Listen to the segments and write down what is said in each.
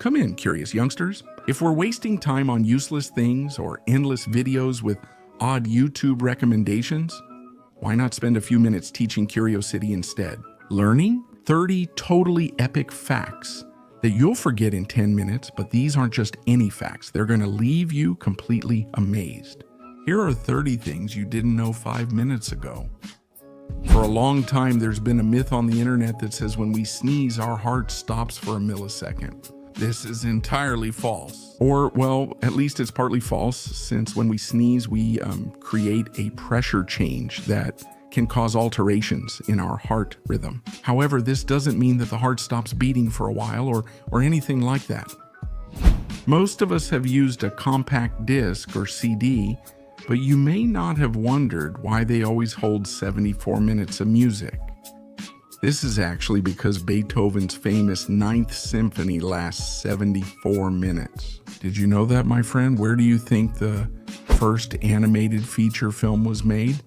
Come in, curious youngsters. If we're wasting time on useless things or endless videos with odd YouTube recommendations, why not spend a few minutes teaching Curiosity instead? Learning 30 totally epic facts that you'll forget in 10 minutes, but these aren't just any facts. They're going to leave you completely amazed. Here are 30 things you didn't know 5 minutes ago. For a long time, there's been a myth on the internet that says when we sneeze, our heart stops for a millisecond. This is entirely false. Or, well, at least it's partly false, since when we sneeze, we create a pressure change that can cause alterations in our heart rhythm. However, this doesn't mean that the heart stops beating for a while or anything like that. Most of us have used a compact disc or CD, but you may not have wondered why they always hold 74 minutes of music. This is actually because Beethoven's famous Ninth Symphony lasts 74 minutes. Did you know that, my friend? Where do you think the first animated feature film was made?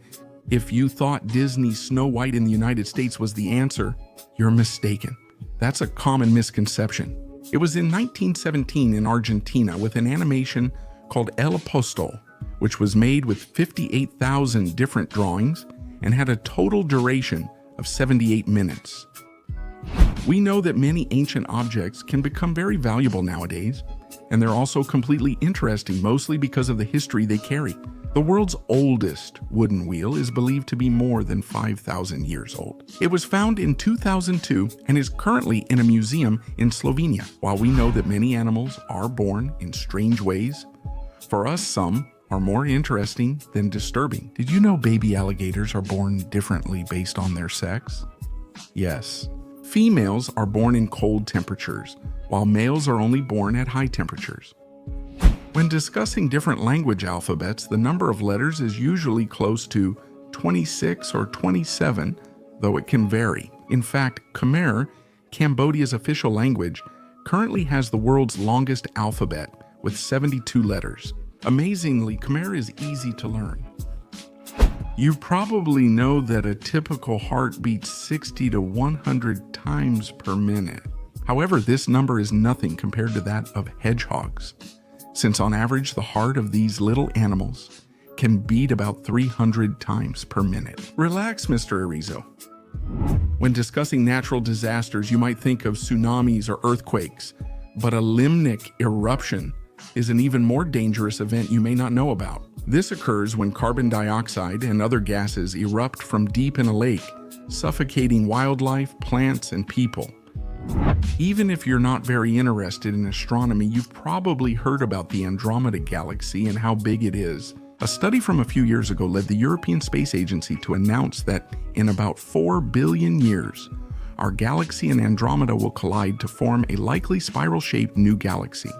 If you thought Disney's Snow White in the United States was the answer, you're mistaken. That's a common misconception. It was in 1917 in Argentina with an animation called El Apostol, which was made with 58,000 different drawings and had a total duration of 78 minutes. We know that many ancient objects can become very valuable nowadays, and they're also completely interesting, mostly because of the history they carry. The world's oldest wooden wheel is believed to be more than 5,000 years old. It was found in 2002 and is currently in a museum in Slovenia. While we know that many animals are born in strange ways, for us some are more interesting than disturbing. Did you know baby alligators are born differently based on their sex? Yes. Females are born in cold temperatures, while males are only born at high temperatures. When discussing different language alphabets, the number of letters is usually close to 26 or 27, though it can vary. In fact, Khmer, Cambodia's official language, currently has the world's longest alphabet with 72 letters. Amazingly, Khmer is easy to learn. You probably know that a typical heart beats 60 to 100 times per minute. However, this number is nothing compared to that of hedgehogs, since on average the heart of these little animals can beat about 300 times per minute. Relax, Mr. Arizo. When discussing natural disasters, you might think of tsunamis or earthquakes, but a limnic eruption is an even more dangerous event you may not know about. This occurs when carbon dioxide and other gases erupt from deep in a lake, suffocating wildlife, plants, and people. Even if you're not very interested in astronomy, you've probably heard about the Andromeda Galaxy and how big it is. A study from a few years ago led the European Space Agency to announce that in about 4 billion years, our galaxy and Andromeda will collide to form a likely spiral-shaped new galaxy.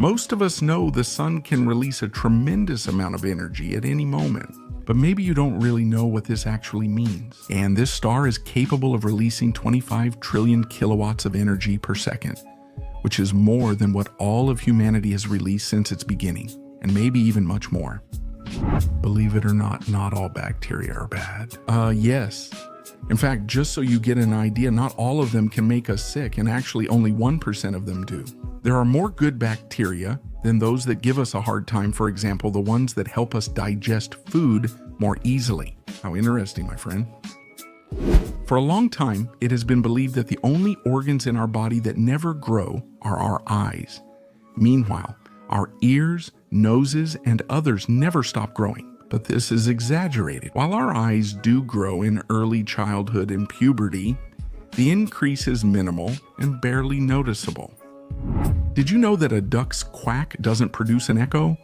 Most of us know the sun can release a tremendous amount of energy at any moment, but maybe you don't really know what this actually means. And this star is capable of releasing 25 trillion kilowatts of energy per second, which is more than what all of humanity has released since its beginning, and maybe even much more. Believe it or not all bacteria are bad. Yes. In fact, just so you get an idea, not all of them can make us sick, and actually only 1% of them do. There are more good bacteria than those that give us a hard time, for example, the ones that help us digest food more easily. How interesting, my friend. For a long time, it has been believed that the only organs in our body that never grow are our eyes. Meanwhile, our ears, noses, and others never stop growing. But this is exaggerated. While our eyes do grow in early childhood and puberty, the increase is minimal and barely noticeable. Did you know that a duck's quack doesn't produce an echo?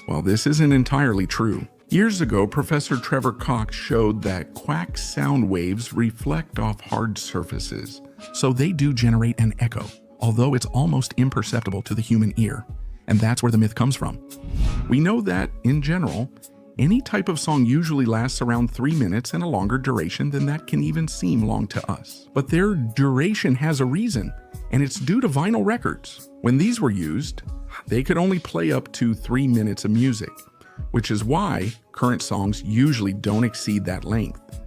Well, this isn't entirely true. Years ago, Professor Trevor Cox showed that quack sound waves reflect off hard surfaces, so they do generate an echo, although it's almost imperceptible to the human ear. And that's where the myth comes from. We know that, in general, any type of song usually lasts around 3 minutes, and a longer duration than that can even seem long to us. But their duration has a reason, and it's due to vinyl records. When these were used, they could only play up to 3 minutes of music, which is why current songs usually don't exceed that length.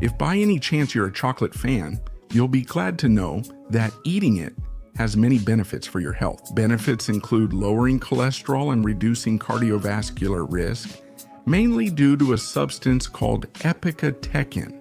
If by any chance you're a chocolate fan, you'll be glad to know that eating it has many benefits for your health. Benefits include lowering cholesterol and reducing cardiovascular risk, mainly due to a substance called epicatechin.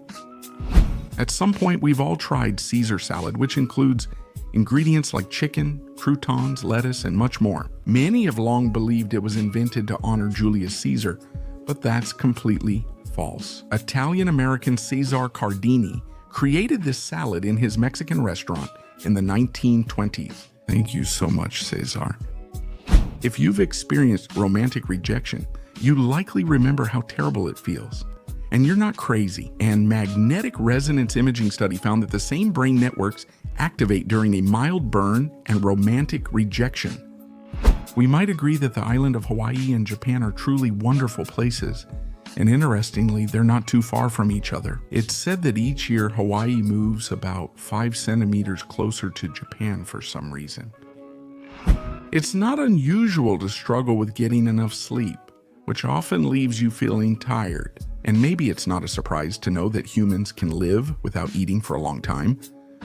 At some point, we've all tried Caesar salad, which includes ingredients like chicken, croutons, lettuce, and much more. Many have long believed it was invented to honor Julius Caesar, but that's completely false. Italian-American Cesar Cardini created this salad in his Mexican restaurant in the 1920s. Thank you so much, Cesar. If you've experienced romantic rejection, you likely remember how terrible it feels. And you're not crazy. And magnetic resonance imaging study found that the same brain networks activate during a mild burn and romantic rejection. We might agree that the island of Hawaii and Japan are truly wonderful places. And interestingly, they're not too far from each other. It's said that each year Hawaii moves about 5 centimeters closer to Japan for some reason. It's not unusual to struggle with getting enough sleep, which often leaves you feeling tired. And maybe it's not a surprise to know that humans can live without eating for a long time,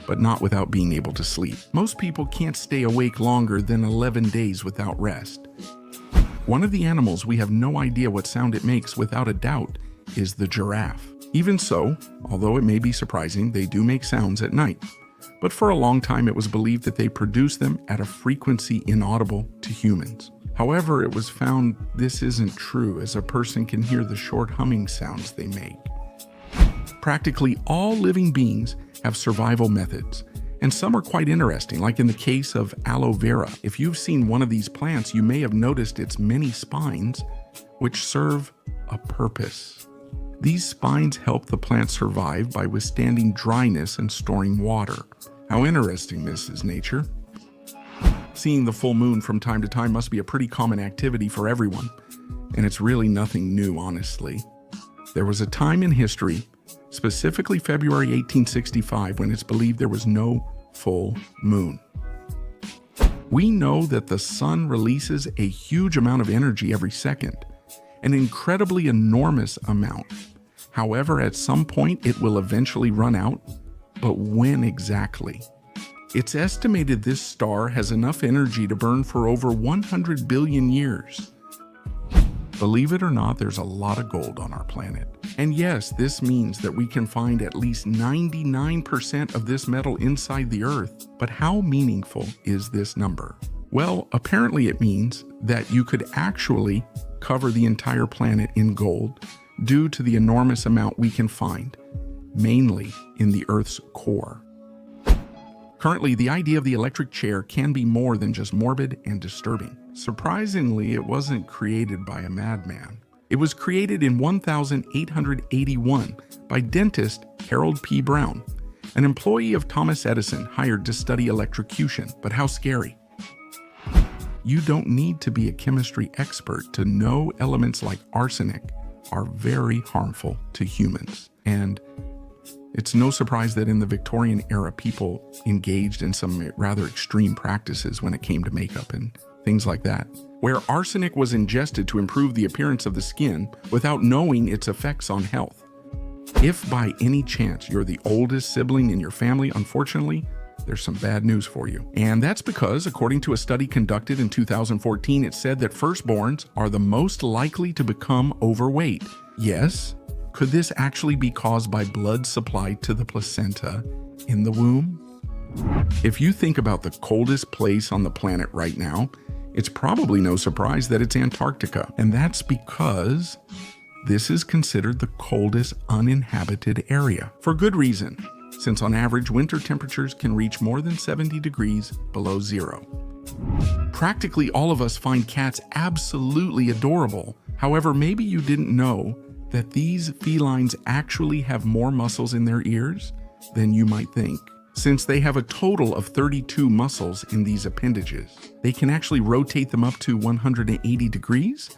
but not without being able to sleep. Most people can't stay awake longer than 11 days without rest. One of the animals we have no idea what sound it makes without a doubt is the giraffe. Even so, although it may be surprising, they do make sounds at night. But for a long time it was believed that they produce them at a frequency inaudible to humans. However, it was found this isn't true, as a person can hear the short humming sounds they make. Practically all living beings have survival methods, and some are quite interesting, like in the case of aloe vera. If you've seen one of these plants, you may have noticed its many spines, which serve a purpose. These spines help the plant survive by withstanding dryness and storing water. How interesting this is, nature. Seeing the full moon from time to time must be a pretty common activity for everyone, and it's really nothing new, honestly. There was a time in history, specifically February 1865, when it's believed there was no full moon. We know that the sun releases a huge amount of energy every second, an incredibly enormous amount. However, at some point it will eventually run out, but when exactly? It's estimated this star has enough energy to burn for over 100 billion years. Believe it or not, there's a lot of gold on our planet. And yes, this means that we can find at least 99% of this metal inside the Earth. But how meaningful is this number? Well, apparently it means that you could actually cover the entire planet in gold due to the enormous amount we can find, mainly in the Earth's core. Currently, the idea of the electric chair can be more than just morbid and disturbing. Surprisingly, it wasn't created by a madman. It was created in 1881 by dentist Harold P. Brown, an employee of Thomas Edison hired to study electrocution. But how scary. You don't need to be a chemistry expert to know elements like arsenic are very harmful to humans. And it's no surprise that in the Victorian era, people engaged in some rather extreme practices when it came to makeup and things like that, where arsenic was ingested to improve the appearance of the skin without knowing its effects on health. If by any chance you're the oldest sibling in your family, unfortunately, there's some bad news for you. And that's because, according to a study conducted in 2014, it said that firstborns are the most likely to become overweight. Yes, could this actually be caused by blood supply to the placenta in the womb? If you think about the coldest place on the planet right now, it's probably no surprise that it's Antarctica. And that's because this is considered the coldest uninhabited area. For good reason, since on average winter temperatures can reach more than 70 degrees below zero. Practically all of us find cats absolutely adorable. However, maybe you didn't know that these felines actually have more muscles in their ears than you might think. Since they have a total of 32 muscles in these appendages, they can actually rotate them up to 180 degrees?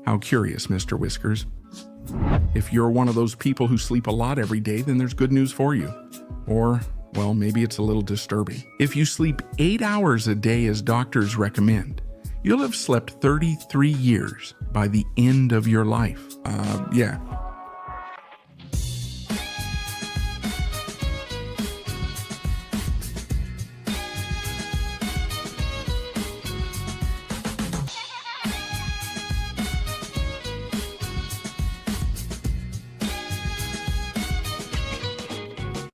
How curious, Mr. Whiskers. If you're one of those people who sleep a lot every day, then there's good news for you. Or, well, maybe it's a little disturbing. If you sleep 8 hours a day as doctors recommend, you'll have slept 33 years by the end of your life. Yeah,